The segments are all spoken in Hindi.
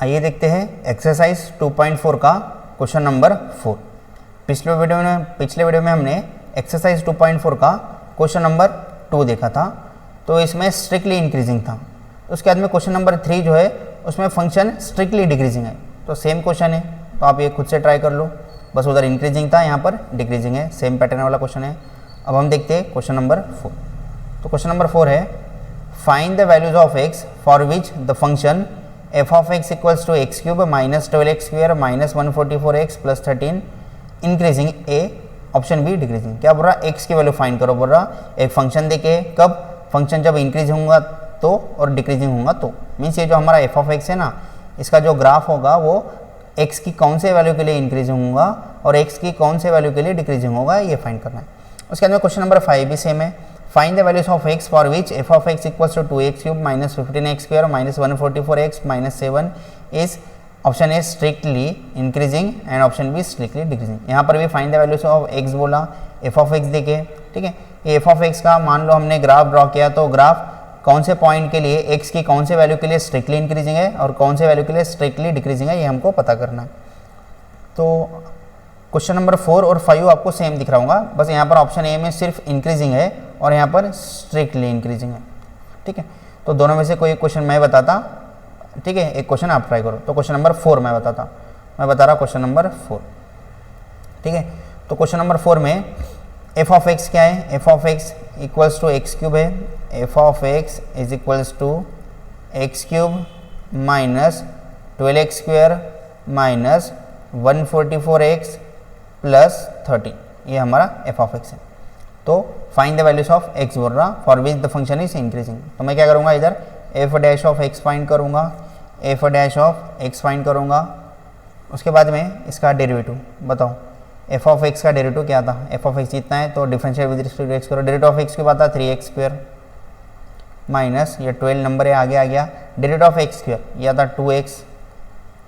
आइए देखते हैं एक्सरसाइज 2.4 का क्वेश्चन नंबर 4। पिछले वीडियो में हमने एक्सरसाइज 2.4 का क्वेश्चन नंबर 2 देखा था, तो इसमें स्ट्रिक्टली इंक्रीजिंग था। उसके बाद में क्वेश्चन नंबर 3 जो है उसमें फंक्शन स्ट्रिक्टली डिक्रीजिंग है। तो सेम क्वेश्चन है, तो आप ये खुद से ट्राई कर लो। बस उधर इंक्रीजिंग था, यहाँ पर डिक्रीजिंग है, सेम पैटर्न वाला क्वेश्चन है। अब हम देखते हैं क्वेश्चन नंबर 4। तो क्वेश्चन नंबर 4 है, find the values of x for which the function f of x equals to x cube minus 12x square minus 144x plus 13 increasing a, option B decreasing. क्या बोल रहा है, x की वैल्यू फाइंड करो। बोल रहा एक फंक्शन देके, कब, फंक्शन जब इंक्रीज होगा तो और डिक्रीजिंग होगा तो। मीन्स ये जो हमारा f of x है ना, इसका जो ग्राफ होगा वो x की कौन से वैल्यू के लिए इंक्रीजिंग होगा और x की कौन से वैल्यू के लिए डिक्रीजिंग होगा, ये फाइंड करना है। उसके अंदर क्वेश्चन नंबर 5 भी सेम है, find the values of x for which f of x equals to 2x cube minus 15x square minus 144x minus 7 is, option A strictly increasing and option B strictly decreasing. यहाँ पर भी find the values of x बोला, f of x देखे, ठीक है। ये f of x का मान लो हमने ग्राफ ड्रॉ किया, तो ग्राफ कौन से पॉइंट के लिए, x की कौन से वैल्यू के लिए स्ट्रिक्टली इंक्रीजिंग है और कौन से वैल्यू के लिए स्ट्रिक्टली डिक्रीजिंग है, ये हमको पता करना है। तो क्वेश्चन नंबर 4 और 5 आपको सेम दिख रहा होगा, बस यहाँ पर ऑप्शन ए में सिर्फ इंक्रीजिंग है और यहाँ पर स्ट्रिक्टली इंक्रीजिंग है, ठीक है। तो दोनों में से कोई क्वेश्चन मैं बताता, ठीक है, एक क्वेश्चन आप ट्राई करो। तो क्वेश्चन नंबर 4 मैं बता रहा क्वेश्चन नंबर 4, ठीक है। तो क्वेश्चन नंबर 4 में f ऑफ x क्या है, f of x equals to x cube है, f of x is equals to x cube minus 12x square minus 144x plus 13, ये हमारा f ऑफ x है। तो find the values of x बोल रहा, for which the function is increasing. तो मैं क्या करूँगा, इधर f dash of x find करूँगा, f dash of x find करूँगा। उसके बाद में इसका डेरिवेटिव बताओ, f ऑफ x का डेरिवेटिव क्या था, f ऑफ x जितना है तो differential with respect to x करो। डेरिवेटिव ऑफ x के बाद था 3x स्क्वायर माइनस, ये 12 नंबर है, आगे आ गया डेरिवेटिव ऑफ x स्क्वायर, यह था 2x,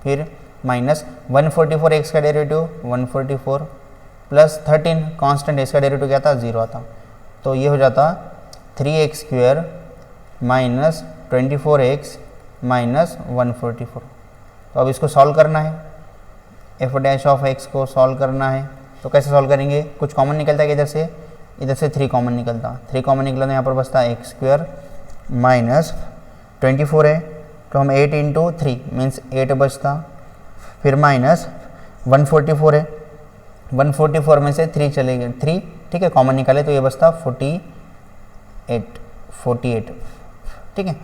फिर माइनस 144x का डेरिवेटिव 144 प्लस 13 कांस्टेंट, इसका डेरिवेटिव क्या था, 0 आता। तो ये हो जाता 3x square minus 24x minus 144। तो अब इसको सॉल्व करना है, f डैश ऑफ x को सॉल्व करना है। तो कैसे सॉल्व करेंगे, कुछ कॉमन निकलता है, इधर से 3 कॉमन निकलता, 3 कॉमन निकला तो यहाँ पर बचता x स्क्वायर माइनस 24 है, तो हम 8 इंटू 3 मीन्स 8 बचता, फिर माइनस 144 है, 144 में से 3 चले गए, 3, ठीक है, कॉमन निकाले तो ये बचता 48, ठीक है।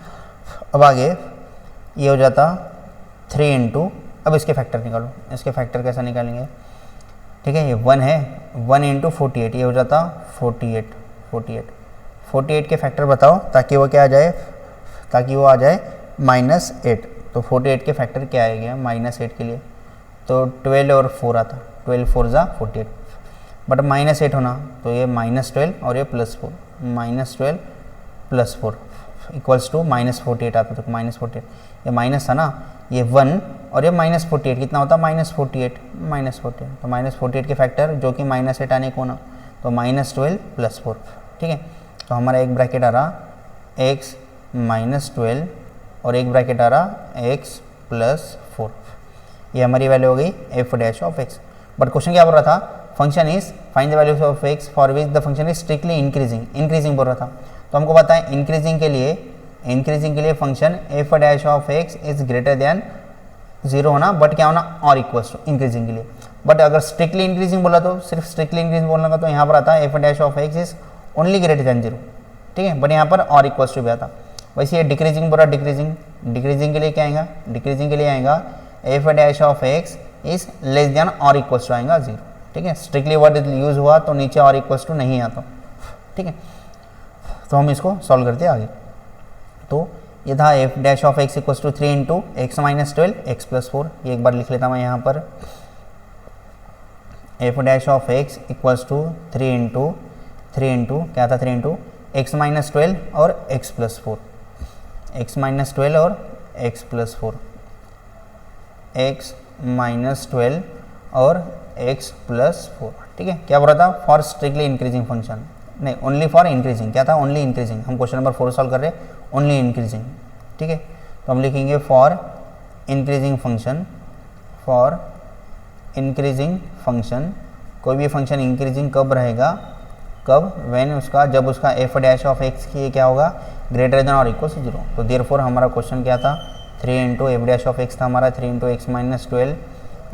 अब आगे ये हो जाता 3 इंटू, अब इसके फैक्टर निकालो, इसके फैक्टर कैसा निकालेंगे, ठीक है, ये 1 है, 1 इंटू 48, ये हो जाता 48 के फैक्टर बताओ ताकि वो क्या आ जाए, ताकि वो आ जाए -8। तो 48 के फैक्टर क्या आएगा -8 के लिए, तो 12 और 4 आता, 12 4 जा 48, बट -8 होना तो ये -12 और ये +4, -12 + 4 इक्वल्स टू -48 आता। तो -48 ये माइनस था ना, ये 1 और ये -48 कितना होता, -48, तो -48 के फैक्टर जो कि -8 आने को ना, तो -12 + 4, ठीक है। तो हमारा एक ब्रैकेट आ रहा x -12 और एक ब्रैकेट आ रहा x + 4, ये हमारी वैल्यू हो गई f dash of x। But question क्या बोल रहा था, function is find the values of x for which the function is strictly increasing बोल रहा था। तो हमको पता है इंक्रीजिंग के लिए function f dash of x is greater than 0 होना, बट क्या होना, और इक्वल्स टू इंक्रीजिंग के लिए। बट अगर स्ट्रिक्टली इंक्रीजिंग बोला तो सिर्फ स्ट्रिक्टली इंक्रीजिंग बोलने का, तो यहाँ पर आता है f dash of x is only greater than 0, ठीक है, बट यहाँ पर और इक्वल्स टू भी आता। वैसे ये डिक्रीजिंग बोला, डिक्रीजिंग के लिए क्या आएगा, डिक्रीजिंग के लिए आएगा f dash of x is less than और इक्वल्स टू आएगा 0, ठीक है। स्ट्रिक्टली वर्ड यूज हुआ तो नीचे और इक्वल्स टू नहीं आता, ठीक है। तो हम इसको सॉल्व करते हैं आगे। तो ये था f dash of x equals to 3 into x minus 12 x + 4, ये एक बार लिख लेता मैं यहाँ पर, f dash of x equals to 3 into क्या था, 3 इंटू x माइनस 12 और x + 4, x माइनस 12 और x + 4, x माइनस 12 और x + 4, ठीक है। क्या बोल रहा था, फॉर स्ट्रिक्टली इंक्रीजिंग फंक्शन, नहीं ओनली फॉर इंक्रीजिंग, क्या था, ओनली इंक्रीजिंग। हम क्वेश्चन नंबर 4 सॉल्व कर रहे हैं, ओनली इंक्रीजिंग, ठीक है। तो हम लिखेंगे for increasing function, for increasing function, कोई भी फंक्शन इंक्रीजिंग कब रहेगा, कब, व्हेन उसका, जब उसका एफ डैश ऑफ एक्स की क्या होगा, ग्रेटर देन और इक्वल टू 0। तो देयरफॉर हमारा क्वेश्चन क्या था, 3 into F dash of x था हमारा, 3 into x minus 12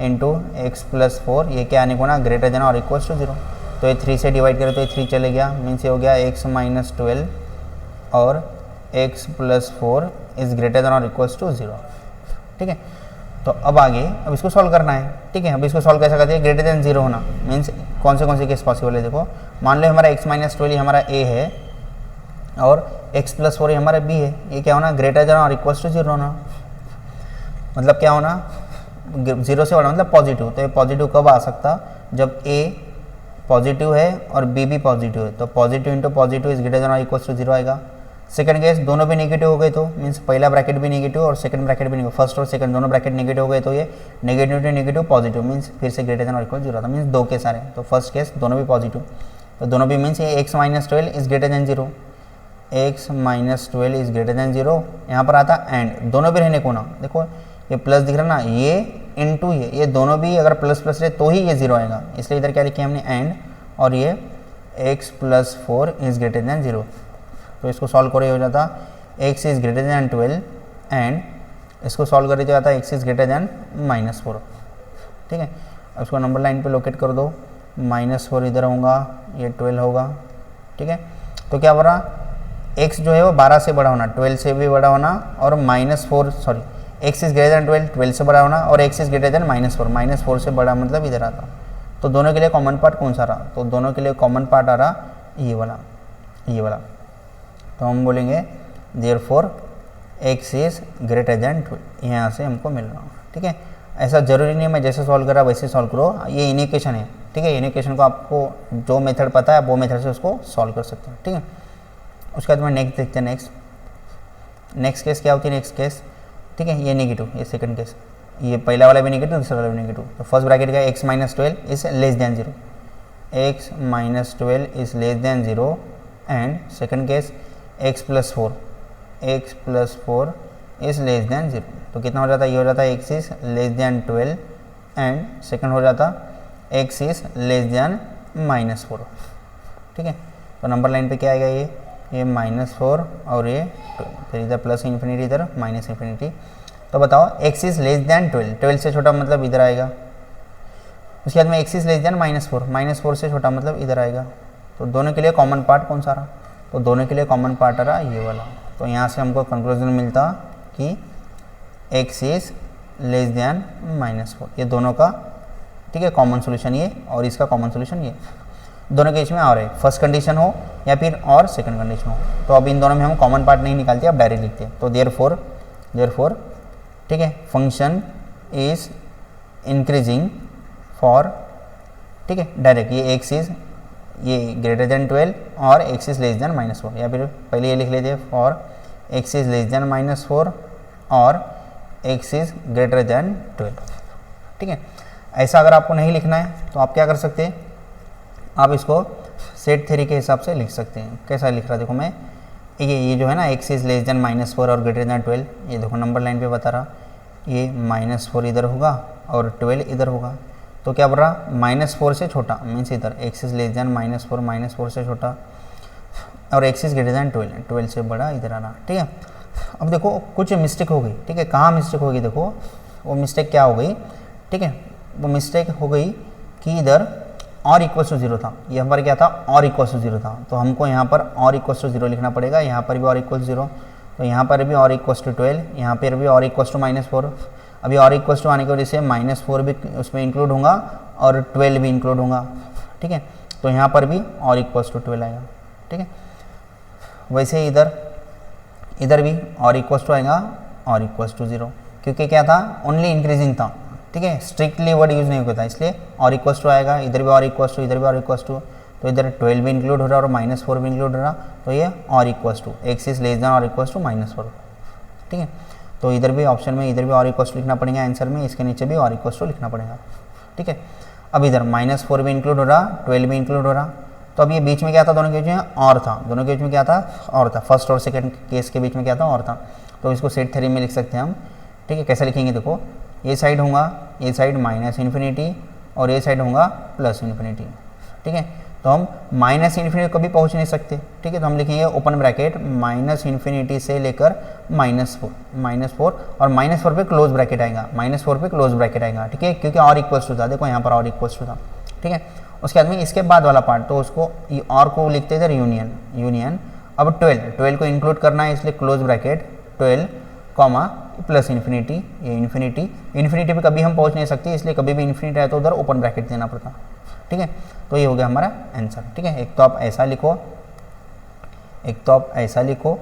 into x plus 4, ये क्या आने को ना, ग्रेटर देन और इक्वल टू 0। तो ये 3 से डिवाइड करें तो ये 3 चले गया, मीन्स ये हो गया एक्स माइनस 12 और x plus 4 is greater than और इक्वल्स टू 0। ठीक है, तो अब आगे अब इसको सॉल्व करना है। ठीक है, अब इसको सॉल्व कैसा करते हैं, ग्रेटर देन 0 होना, मीन्स कौन से केस पॉसिबल है। देखो मान लो हमारा एक्स माइनस 12 हमारा ए है और एक्स प्लस 4 हमारा बी है, ये क्या होना, ग्रेटर देन और इक्वल्स टू 0 होना। मतलब क्या होना, 0 से बड़ा मतलब पॉजिटिव। तो ये पॉजिटिव कब आ सकता, जब ए पॉजिटिव है और बी भी पॉजिटिव है, तो positive into positive is greater than और इक्वल्स टू 0 आएगा। सेकंड केस दोनों भी नेगेटिव हो गए तो मीन्स पहला ब्रैकेट भी नेगेटिव और सेकंड ब्रैकेट भी नेगेटिव, फर्स्ट और सेकंड दोनों ब्रैकेट नेगेटिव हो गए तो ये negative to negative positive means फिर से ग्रेटर देन और इक्वल 0 था, मीन्स 2 केस आ रहे हैं। तो फर्स्ट केस दोनों भी पॉजिटिव, तो दोनों भी मीन्स ये x minus 12 is greater than 0, x minus 12 is greater than 0। यहाँ पर आता एंड, दोनों भी रहने को ना, देखो ये प्लस दिख रहा ना, ये इंटू ये दोनों भी अगर प्लस प्लस रहे तो ही ये 0 आएगा, इसलिए इधर क्या लिखे हमने एंड, और ये x plus 4 is greater than 0। तो इसको सॉल्व करे हो जाता x is greater than 12 and इसको सॉल्व करे तो जाता x is greater than minus 4। ठीक है, अब इसको नंबर लाइन पे लोकेट कर दो, माइनस 4 इधर होगा, ये 12 होगा। ठीक है, तो क्या हो रहा, x जो है वो 12 से बड़ा होना, 12 से भी बड़ा होना, और minus 4 sorry x is greater than 12, 12 से बड़ा होना, और x is greater than minus 4, minus 4 से बड़ा मतलब इधर आता। तो दोनों के लिए कॉमन पार्ट कौन सा रहा, तो दोनों के लिए कॉमन पार्ट आ रहा ये वाला, ये वाला। तो हम बोलेंगे therefore x is greater than 12, यहाँ से हमको मिल रहा। ठीक है, ऐसा जरूरी नहीं है मैं जैसे सॉल्व करा वैसे सॉल्व करो, ये इनिक्वेशन है। ठीक है, इनिक्वेशन को आपको जो मेथड पता है वो मेथड से उसको सॉल्व कर सकते हैं। ठीक है, उसके बाद में नेक्स्ट देखते हैं। नेक्स्ट केस क्या होती है, नेक्स्ट केस ठीक है, ये नेगेटिव, ये सेकंड केस, ये पहला वाला भी नेगेटिव, दूसरा वाला भी नेगेटिव। तो फर्स्ट ब्रैकेट का x minus 12 is less then 0, x minus 12 is less then 0 and second case x plus 4, x plus 4 is less then 0। तो कितना हो जाता है, ये हो जाता है x is less then 12 and second हो जाता x is less then minus 4। ठीक है, तो नंबर लाइन पे क्या आएगा, ये माइनस 4 और ये 12, फिर इधर प्लस इन्फिनिटी इधर माइनस इन्फिनिटी। तो बताओ x इज लेस देन 12, 12 से छोटा मतलब इधर आएगा। उसके बाद में x is less then minus 4, minus 4 से छोटा मतलब इधर आएगा। तो दोनों के लिए कॉमन पार्ट कौन सा रहा, तो दोनों के लिए कॉमन पार्ट आ रहा ये वाला। तो यहाँ से हमको कंक्लूजन मिलता कि x is less then minus 4, ये दोनों का ठीक है कॉमन सोल्यूशन ये, और इसका कॉमन सोल्यूशन ये, दोनों के बीच में और है फर्स्ट कंडीशन हो या फिर और सेकंड कंडीशन हो। तो अब इन दोनों में हम कॉमन पार्ट नहीं निकालते, अब डायरेक्ट लिखते हैं। तो देयरफॉर ठीक है, फंक्शन इज इंक्रीजिंग फॉर, ठीक है डायरेक्ट ये x इज ये ग्रेटर देन 12 और x is less then minus 4, या फिर पहले ये लिख लेते for x is less then minus 4 और x इज ग्रेटर देन 12। ठीक है, ऐसा अगर आपको नहीं लिखना है तो आप क्या कर सकते हैं, आप इसको सेट थ्योरी के हिसाब से लिख सकते हैं। कैसा लिख रहा देखो मैं, ये जो है ना x is less then minus 4 और ग्रेटर देन 12, ये देखो नंबर लाइन पे बता रहा, ये माइनस 4 इधर होगा और 12 इधर होगा। तो क्या बोल रहा, माइनस 4 से छोटा मीन्स इधर x is less then minus 4 से छोटा, और x इज ग्रेटर देन 12, 12 से बड़ा इधर आना। ठीक है, अब देखो कुछ मिस्टेक हो गई। ठीक है, कहाँ मिस्टेक होगी, देखो वो मिस्टेक क्या हो गई। ठीक है, वो मिस्टेक हो गई कि इधर और इक्वल टू 0 था, यहाँ पर क्या था और इक्वल टू 0 था, तो हमको यहाँ पर और इक्वल टू 0 लिखना पड़ेगा, यहाँ पर भी और इक्वल 0, तो यहाँ पर भी और इक्वल टू 12, यहाँ पर भी और इक्वल टू माइनस 4। अभी और इक्वल टू आने की वजह से माइनस 4 भी उसमें इंक्लूड होगा और 12 भी इंक्लूड होगा। ठीक है, तो यहाँ पर भी और इक्वल टू 12 आएगा। ठीक है, वैसे इधर भी और इक्वल टू आएगा और इक्वल टू 0, क्योंकि क्या था ओनली इंक्रीजिंग था। ठीक है, स्ट्रिक्टली वर्ड यूज़ नहीं होता, इसलिए और इक्वल टू आएगा, इधर भी और इक्वल टू, इधर भी और इक्वल टू, तो इधर 12 भी इंक्लूड हो रहा है और माइनस 4 भी इंक्लूड हो रहा, तो ये और equal to x is less than और इक्वल टू माइनस 4। ठीक है, तो इधर भी ऑप्शन में इधर भी और इक्वल टू लिखना पड़ेगा आंसर में, इसके नीचे भी और इक्वल टू लिखना पड़ेगा। ठीक है, अब इधर माइनस 4 भी इंक्लूड हो रहा, 12 भी इंक्लूड हो रहा, तो अब ये बीच में क्या था, दोनों के बीच में और था, दोनों के बीच में क्या था और था, फर्स्ट और सेकंड केस के बीच में क्या था और था, तो इसको सेट थ्योरी में लिख सकते हैं हम। ठीक है, कैसे लिखेंगे देखो, ये साइड होगा, ये साइड माइनस इन्फिनिटी और ये साइड होगा प्लस इन्फिनिटी। ठीक है, तो हम माइनस इन्फिनिटी कभी पहुंच नहीं सकते। ठीक है, तो हम लिखेंगे ओपन ब्रैकेट माइनस इन्फिनिटी से लेकर -4 और -4 पे क्लोज ब्रैकेट आएगा, -4 पे क्लोज ब्रैकेट आएगा। ठीक है, क्योंकि और इक्वल्स टू था, देखो यहाँ पर और इक्वल्स टू था। ठीक है, उसके बाद में इसके बाद वाला पार्ट, तो उसको और को लिखते इधर यूनियन। अब 12 को इंक्लूड करना है, इसलिए close bracket 12 comma plus infinity, ये इन्फिनिटी पे कभी हम पहुंच नहीं सकते, इसलिए कभी भी इन्फिनिटी आए तो उधर ओपन ब्रैकेट देना पड़ता। ठीक है, तो ये हो गया हमारा आंसर। ठीक है, एक तो आप ऐसा लिखो,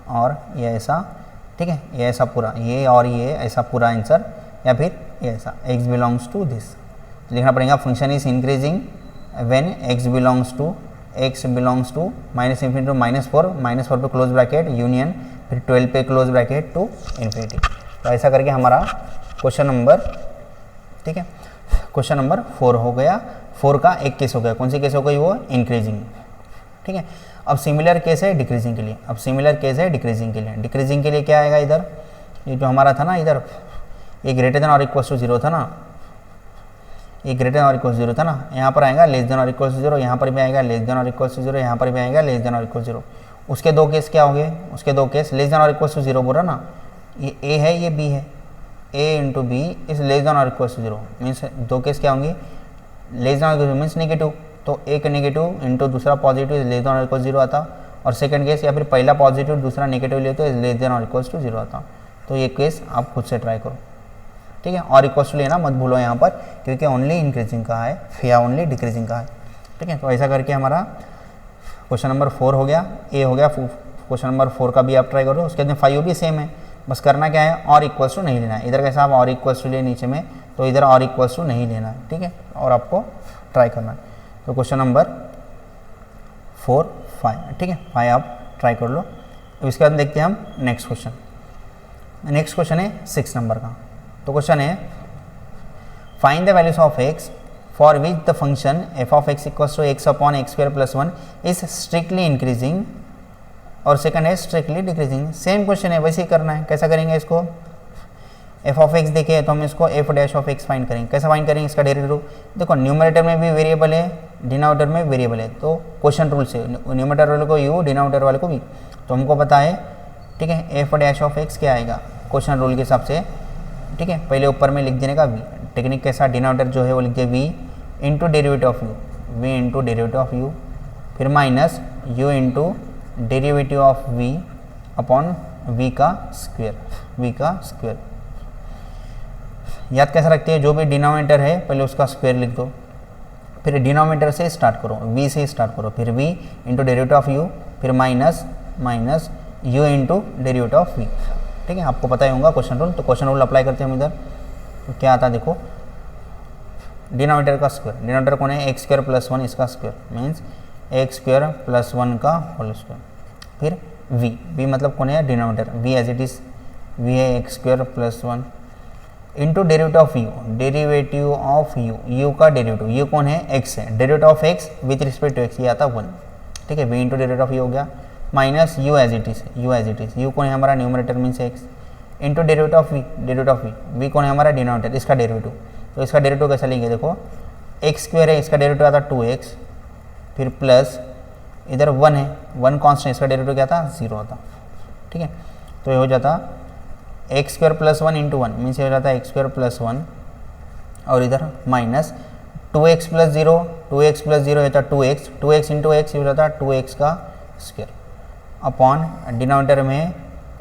और ये ऐसा। ठीक है, ये ऐसा पूरा, ये और ये ऐसा पूरा आंसर, या फिर ये ऐसा x बिलोंग्स टू दिस लिखना पड़ेगा। Function is increasing when x belongs to minus infinity to -4 पे क्लोज ब्रैकेट यूनियन, फिर 12 पे क्लोज ब्रैकेट टू इन्फिनिटी। तो ऐसा करके हमारा क्वेश्चन नंबर, ठीक है, क्वेश्चन नंबर 4 हो गया। 4 का एक केस हो गया, कौन सी केस हो गई वो, इंक्रीजिंग। ठीक है, अब सिमिलर केस है डिक्रीजिंग के लिए। डिक्रीजिंग के लिए क्या आएगा, इधर ये जो हमारा था ना, इधर ये ग्रेटर देन और इक्वल टू 0 था ना, यहाँ पर आएगा लेस देन और इक्वल टू 0, यहाँ पर भी आएगा लेस देन और इक्वल टू 0, यहाँ पर भी आएगा लेस देन और इक्वल टू 0। उसके दो केस क्या हो गए, लेस देन और इक्वल टू 0 बोल रहा ना, ये a है, ये b है, a into b is less than और इक्वल टू 0, मीन्स दो केस क्या होंगे, लेस देन और इक्वल मीन्स नेगेटिव, तो एक नेगेटिव इंटू दूसरा पॉजिटिव लेस देन और इक्वल 0 आता, और सेकंड केस या फिर पहला पॉजिटिव दूसरा नेगेटिव ले तो लेस देन और इक्वल टू 0 आता। तो ये केस आप खुद से ट्राई करो। ठीक है, और इक्वल टू लेना मत भूलो यहाँ पर, क्योंकि ओनली इंक्रीजिंग का है या ओनली डिक्रीजिंग का है। ठीक है, तो ऐसा करके हमारा क्वेश्चन नंबर 4 हो गया, ए हो गया। क्वेश्चन नंबर 4 का भी आप ट्राई करो। उसके बाद 5 भी सेम है, बस करना क्या है, और इक्वल्स टू नहीं लेना है। इधर कैसा आप और इक्वल्स टू लिए नीचे में, तो इधर और इक्वल्स टू नहीं लेना है। ठीक है, और आपको ट्राई करना है। तो क्वेश्चन नंबर 4, 5, ठीक है, 5 आप ट्राई कर लो। अब इसके बाद देखते हैं हम नेक्स्ट क्वेश्चन। नेक्स्ट क्वेश्चन है 6 नंबर का। तो क्वेश्चन है find the values of x for which the function f of x equals to x upon x square plus 1 is strictly increasing, और सेकंड है स्ट्रिक्टली डिक्रीजिंग। सेम क्वेश्चन है, वैसे ही करना है। कैसा करेंगे इसको, f ऑफ x देखे तो हम इसको f dash of x find करेंगे। कैसा फाइंड करेंगे, इसका डेरिवेटिव देखो, न्यूमरेटर में भी वेरिएबल है, डिनोमिनेटर में वेरिएबल है, तो क्वेश्चन रूल से न्यूमरेटर वाले को u, डिनोमिनेटर वाले को v, तो हमको पता है। ठीक है, f डैश ऑफ x क्या आएगा क्वेश्चन रूल के हिसाब से। ठीक है, पहले ऊपर में लिख देने का v, टेक्निक कैसा, डिनोमिनेटर जो है वो लिख दिया v into derivative of u, फिर minus u into derivative of v upon v का स्क्वायर। याद कैसा रखते हैं, जो भी डिनोमिनेटर है पहले उसका स्क्वायर लिख दो, फिर डिनोमिनेटर से स्टार्ट करो, v से स्टार्ट करो, फिर v into derivative of u, फिर minus u into derivative of v। ठीक है, आपको पता ही होगा क्वेश्चन रूल। तो क्वेश्चन रूल अप्लाई करते हैं हम इधर, तो क्या आता है देखो, डिनोमिनेटर का स्क्वायर, डिनोमिनेटर कौन है, x स्क्वायर प्लस 1, इसका square means x square plus 1 का होल स्क्वायर, फिर v मतलब कौन है, denominator, v as it is v है x square plus 1 into derivative of u, u का डेरिवेटिव, u कौन है, x है, derivative of x with respect to x ये आता 1। ठीक है, v into derivative of u हो गया, minus u as it is, u कौन है हमारा, numerator means x, into derivative of v कौन है हमारा, डिनोमिनेटर, इसका डेरिवेटिव। तो इसका डेरिवेटिव कैसा लेंगे देखो, x स्क्वायर है, इसका डेरिवेटिव आता 2x, फिर प्लस इधर 1 है, 1 कांस्टेंट, इसका डेरिवेटिव क्या था, 0 आता। ठीक है, तो ये हो जाता x square plus 1 into 1 means ये हो जाता है x स्क्वायर प्लस 1, और इधर माइनस 2x प्लस 0 होता 2x इंटू x हो जाता 2x का स्क्वायर अपॉन डिनोमिनेटर में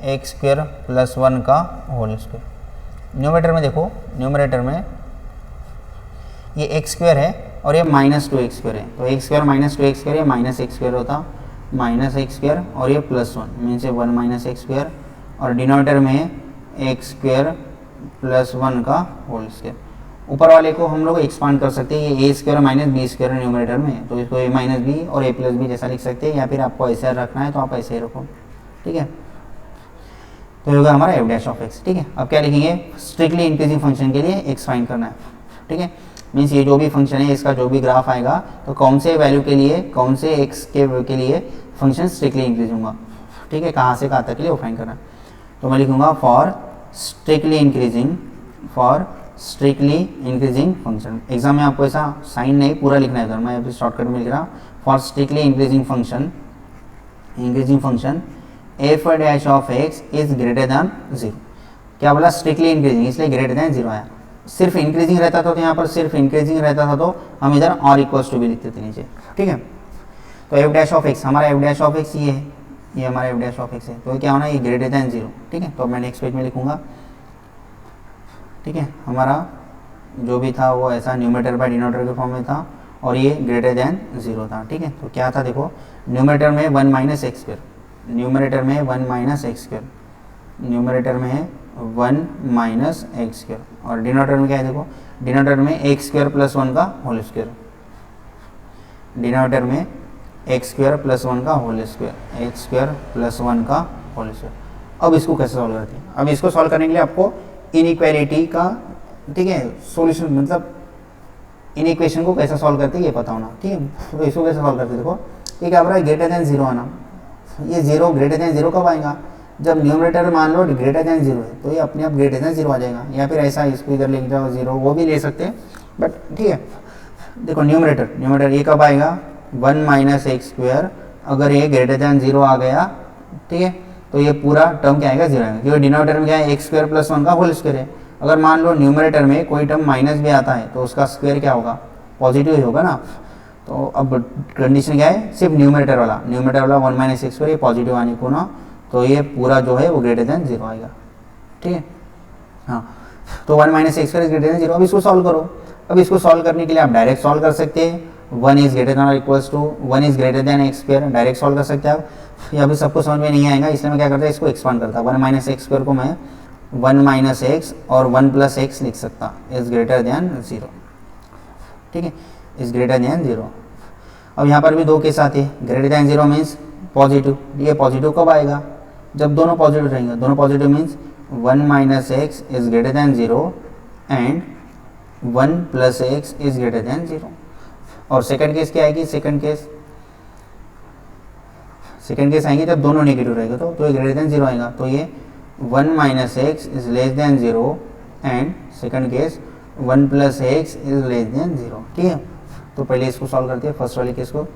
x स्क्वायर प्लस 1 का होल स्क्वायर। न्यूमरेटर में देखो, न्यूमरेटर में ये x स्क्वायर है और ये माइनस 2x स्क्वायर है, तो x square minus 2x square, ये माइनस x स्क्वायर होता, माइनस x स्क्वायर, और ये plus 1 means 1 minus x square, और डिनोमिनेटर में x स्क्वायर प्लस 1 का होल स्क्वायर। ऊपर वाले को हम लोग एक्सपांड कर सकते हैं, ये a square minus b square numerator में, तो इसको a माइनस बी और a प्लस बी जैसा लिख सकते हैं, या फिर आपको ऐसा रखना है तो आप ऐसे ही रखो। ठीक है, तो ये होगा हमारा f डैश ऑफ x। ठीक है, अब क्या लिखेंगे, स्ट्रिक्टली इंक्रीजिंग फंक्शन के लिए x फाइंड करना है। ठीक है, मीन्स ये जो भी फंक्शन है इसका जो भी ग्राफ आएगा, तो कौन से वैल्यू के लिए, कौन से x के लिए फंक्शन स्ट्रिक्टली इंक्रीज होगा। ठीक है, कहाँ से कहाँ तक के लिए वो फाइंड करना है। तो मैं लिखूंगा for strictly increasing, for strictly increasing function. Exam में आपको ऐसा साइन नहीं पूरा लिखना है, तो मैं अभी शॉर्टकट में लिख रहा हूँ, for strictly increasing function F dash of x is greater then 0। क्या बोला? स्ट्रिक्टली इंक्रीजिंग, इसलिए ग्रेटर दैन 0 आया। सिर्फ इंक्रीजिंग रहता था तो यहाँ पर सिर्फ इंक्रीजिंग रहता था तो हम इधर और इक्वल्स टू भी लिखते थे नीचे, ठीक है। तो एफ डैश ऑफ एक्स, हमारा एफ डैश ऑफ एक्स ये है, ये हमारा एफ डैश ऑफ एक्स है, तो क्या होना है? ये ग्रेटर दैन 0, ठीक है। तो मैं नेक्स्ट पेज में लिखूंगा, ठीक है। हमारा जो भी था वो ऐसा न्यूमरेटर बाय डिनोमिनेटर के फॉर्म में था और ये ग्रेटर दैन 0 था, ठीक है। तो क्या था देखो, न्यूमरेटर में 1 माइनस एक्स स्क्वायर, न्यूमरेटर में 1 माइनस एक्स स्क्वायर, न्यूमरेटर में है 1 माइनस एक्स स्क्वायर, और डिनोमिनेटर में क्या है देखो, डिनोमिनेटर में एक्स स्क्वायर प्लस 1 का होल स्क्वायर, डिनोमिनेटर में एक्स स्क्वायर प्लस 1 का whole square, x square plus 1 का होल स्क्वायर। अब इसको कैसे सॉल्व करते हैं? अब इसको सॉल्व करने के लिए आपको इनइक्वालिटी का, ठीक है, सॉल्यूशन, मतलब इन इक्वेशन को कैसे सॉल्व करते हैं ये पता होना, ठीक है। तो इसको कैसे सॉल्व करते हैं देखो, ये क्या हो रहा है? ग्रेटर दैन 0 आना। ये 0 ग्रेटर दैन 0 कब आएगा? जब न्यूमरेटर मान लो ग्रेटर दैन 0 है, तो ये अपने आप ग्रेटर दैन 0 आ जाएगा, या फिर ऐसा इसको इधर लिख जाओ 0, वो भी ले सकते हैं, बट ठीक है। देखो न्यूमरेटर ये कब आएगा? 1 माइनस एक्स स्क्वायर, अगर ये ग्रेटर दैन 0 आ गया, ठीक है, तो ये पूरा टर्म क्या आएगा? 0 आएगा, क्योंकि डिनोमिनेटर में क्या है? एक्स स्क्वायर प्लस 1 का होल स्क्वायर है। अगर मान लो न्यूमरेटर में कोई टर्म माइनस भी आता है तो उसका स्क्वायर क्या होगा? पॉजिटिव ही होगा ना। तो अब कंडीशन क्या है? सिर्फ न्यूमरेटर वाला 1 माइनस एक्स स्क्वायर, ये पॉजिटिव आने को ना, तो ये पूरा जो है वो ग्रेटर दैन 0 आएगा, ठीक है। हाँ, तो 1 minus x square is greater then 0। अब इसको सॉल्व करो। अब इसको सॉल्व करने के लिए आप डायरेक्ट सॉल्व कर सकते हैं, 1 इज ग्रेटर दैन और equals to 1 is greater than x square, direct solve कर सकते हैं आप। या फिर सबको समझ में नहीं आएगा, इसलिए मैं क्या करता है, इसको एक्सपांड करता हूँ। 1 माइनस एक्स स्क्वायर को मैं 1 माइनस एक्स और 1 प्लस एक्स लिख सकता, इज ग्रेटर दैन 0, ठीक है, इज ग्रेटर दैन 0। अब यहाँ पर भी दो केस आते हैं, ग्रेटर दैन 0 मीन्स पॉजिटिव। ये पॉजिटिव कब आएगा? जब दोनों पॉजिटिव रहेंगे। दोनों positive means 1 minus x is greater then 0 and 1 plus x is greater then 0। और सेकंड केस क्या आएगी? सेकंड केस आएंगे जब दोनों नेगेटिव रहेगा, तो ये ग्रेटर दैन 0 आएगा। तो ये 1 minus x is less than 0 and second case 1 plus x is less than 0, ठीक है। तो पहले इसको सॉल्व करते हैं, फर्स्ट वाले केस को।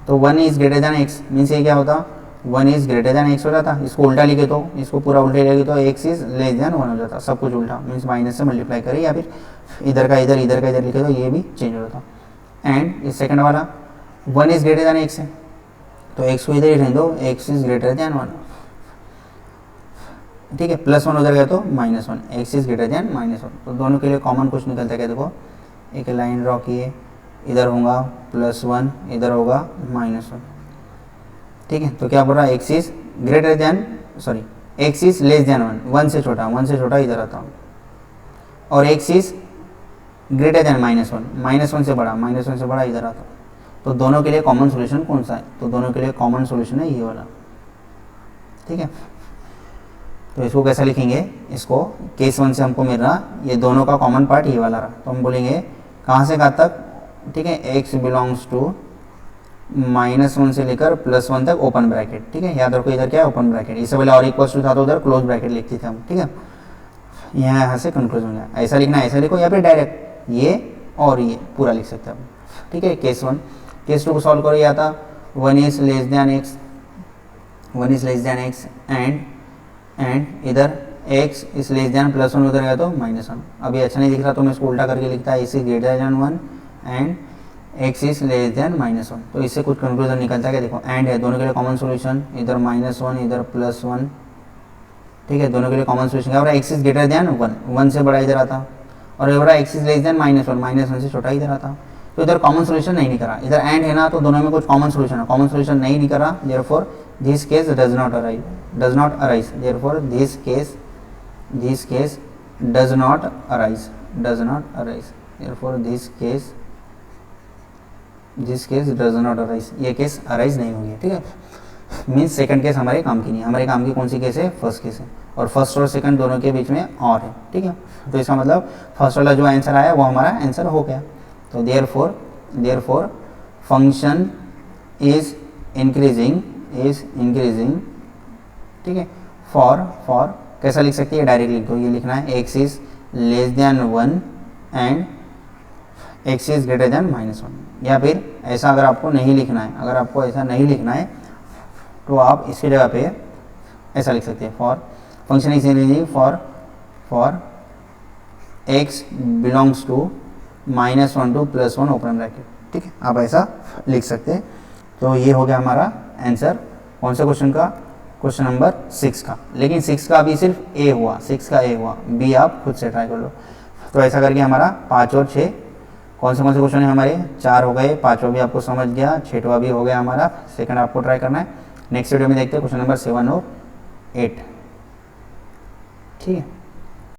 तो 1 is greater than x means ये क्या होता? 1 इज ग्रेटर दैन एक्स हो जाता। इसको उल्टा लिखे तो, इसको पूरा उल्टे लिखे तो एक्स इज लेस दैन 1 हो जाता। सब कुछ उल्टा मीन्स माइनस से मल्टीप्लाई करें, या फिर इधर का इधर लिखे तो ये भी चेंज हो जाता। एंड इस सेकंड वाला 1 इज ग्रेटर दैन एक्स है, तो एक्स को इधर ही रहने दो, एक्स इज ग्रेटर दैन 1, ठीक है। प्लस 1 उधर गया तो minus 1, x is greater then minus 1। तो दोनों के लिए कॉमन कुछ निकलता है क्या? देखो एक लाइन ड्रॉ किए, इधर होगा +1, इधर होगा -1, ठीक है। तो क्या बोल रहा है? X is greater then, sorry x is less than 1 से छोटा इधर आता हूँ, और एक्स इज ग्रेटर दैन -1 से बड़ा इधर आता हूँ। तो दोनों के लिए कॉमन सोल्यूशन कौन सा है? तो दोनों के लिए कॉमन सोल्यूशन है ये वाला, ठीक है। तो इसको कैसा लिखेंगे? इसको केस 1 से हमको मिल रहा, ये दोनों का कॉमन पार्ट ये वाला रहा, तो हम बोलेंगे कहाँ से कहाँ तक, ठीक है, x बिलोंग्स टू -1 से लेकर +1 तक ओपन ब्रैकेट, ठीक है। याद रखो इधर क्या है? Open bracket. इससे पहले और इक्वल्स टू था तो उधर क्लोज ब्रैकेट लिखते थे हम, ठीक है। यहाँ से कंक्लूजन है, ऐसा लिखना है, ऐसा लिखो, या फिर डायरेक्ट ये और ये पूरा लिख सकते हैं हम, ठीक है। केस 1, केस 2 को सॉल्व करो, या था 1 is less than x and इधर x इज लेस दैन +1 उधर गया तो -1। अभी अच्छा नहीं दिख रहा तो मैं इसको उल्टा करके लिखता है, is greater then 1 and x is less than -1। तो इससे कुछ कंक्लूजन निकलता है क्या? देखो एंड है, दोनों के लिए कॉमन सोल्यूशन, इधर -1 इधर +1, ठीक है। दोनों के लिए कॉमन सोल्यूशन क्या हो रहा है? x इज ग्रेटर दैन 1 से बड़ा इधर आता, और हो रहा है x इज लेस दैन -1 से छोटा इधर आता। तो इधर कॉमन सोल्यूशन नहीं निकला, इधर एंड है ना, तो दोनों में कुछ कॉमन सोल्यूशन है, कॉमन सोल्यूशन नहीं निकला, therefore this case does not arise, therefore this case does not arise, therefore this case does not arise, ये केस अराइज नहीं होगी, ठीक है। मीन्स सेकंड केस हमारे काम की नहीं है, हमारे काम की कौन सी केस है? फर्स्ट केस है, और फर्स्ट और सेकंड दोनों के बीच में और है, ठीक है। तो इसका मतलब फर्स्ट वाला जो आंसर आया वो हमारा आंसर हो गया। तो देयरफॉर फंक्शन इज इंक्रीजिंग, ठीक है, फॉर कैसा लिख सकती है, डायरेक्ट लिख दो। ये लिखना है x is less then 1 and x is greater than -1। या फिर ऐसा अगर आपको नहीं लिखना है, अगर आपको ऐसा नहीं लिखना है तो आप इसकी जगह पे ऐसा लिख सकते हैं, for function is for x belongs to -1 to +1 open bracket. ठीक है, आप ऐसा लिख सकते हैं। तो ये हो गया हमारा आंसर कौन से क्वेश्चन का, क्वेश्चन नंबर 6 का। लेकिन 6 का अभी सिर्फ ए हुआ, 6 का ए हुआ, बी आप खुद से ट्राई कर लो। तो ऐसा करके हमारा 5 और 6 कौन से क्वेश्चन है हमारे, 4 हो गए, 5वां भी आपको समझ गया, 6वां भी हो गया हमारा। सेकंड आपको ट्राई करना है। नेक्स्ट वीडियो में देखते हैं क्वेश्चन नंबर 7 और 8। ठीक है।